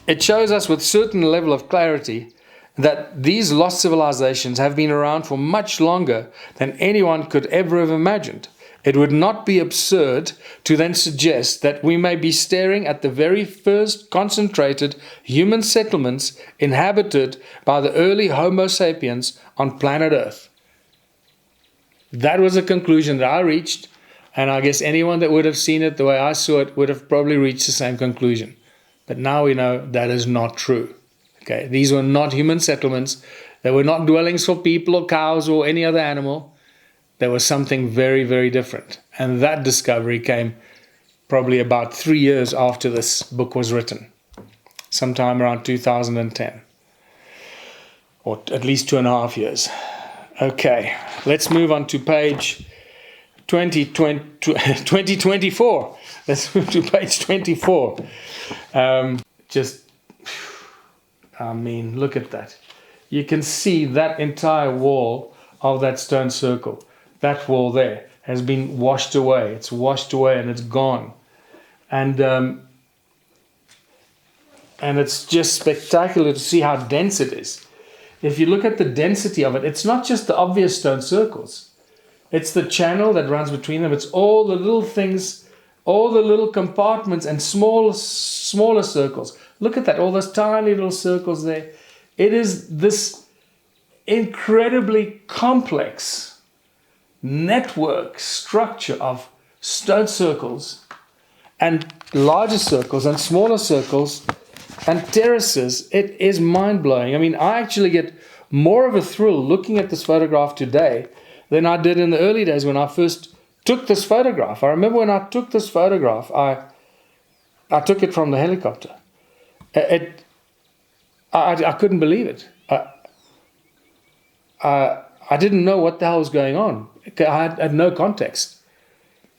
It shows us with certain level of clarity that these lost civilizations have been around for much longer than anyone could ever have imagined. It would not be absurd to then suggest that we may be staring at the very first concentrated human settlements inhabited by the early Homo sapiens on planet Earth. That was a conclusion that I reached, and I guess anyone that would have seen it the way I saw it would have probably reached the same conclusion. But now we know that is not true. Okay, these were not human settlements. They were not dwellings for people or cows or any other animal. There was something very, very different. And that discovery came probably about 3 years after this book was written, sometime around 2010, or at least 2.5 years. Okay, let's move on to page 2024. Let's move to page 24. Look at that. You can see that entire wall of that stone circle. That wall there has been washed away. It's washed away and it's gone. And it's just spectacular to see how dense it is. If you look at the density of it, it's not just the obvious stone circles. It's the channel that runs between them. It's all the little things, all the little compartments and smaller circles. Look at that, all those tiny little circles there. It is this incredibly complex network structure of stone circles and larger circles and smaller circles and terraces. It is mind-blowing. I mean, I actually get more of a thrill looking at this photograph today than I did in the early days when I first took this photograph. I remember when I took this photograph, I took it from the helicopter. I couldn't believe it. I didn't know what the hell was going on. I had no context.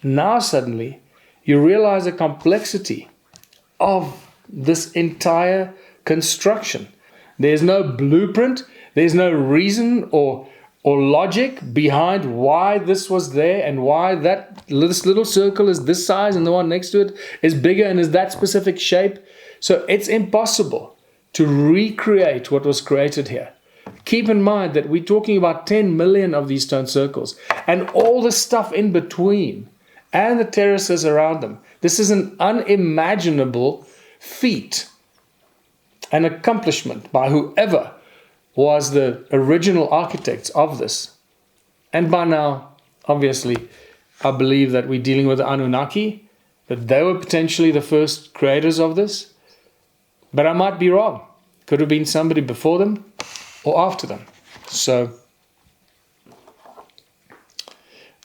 Now suddenly you realize the complexity of this entire construction. There's no blueprint. There's no reason or logic behind why this was there and why this little circle is this size and the one next to it is bigger and is that specific shape. So it's impossible to recreate what was created here. Keep in mind that we're talking about 10 million of these stone circles and all the stuff in between and the terraces around them. This is an unimaginable feat, an accomplishment by whoever was the original architects of this. And by now, obviously, I believe that we're dealing with the Anunnaki, that they were potentially the first creators of this. But I might be wrong. Could have been somebody before them or after them. So,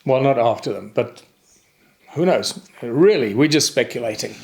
well, not after them, but who knows? Really, we're just speculating.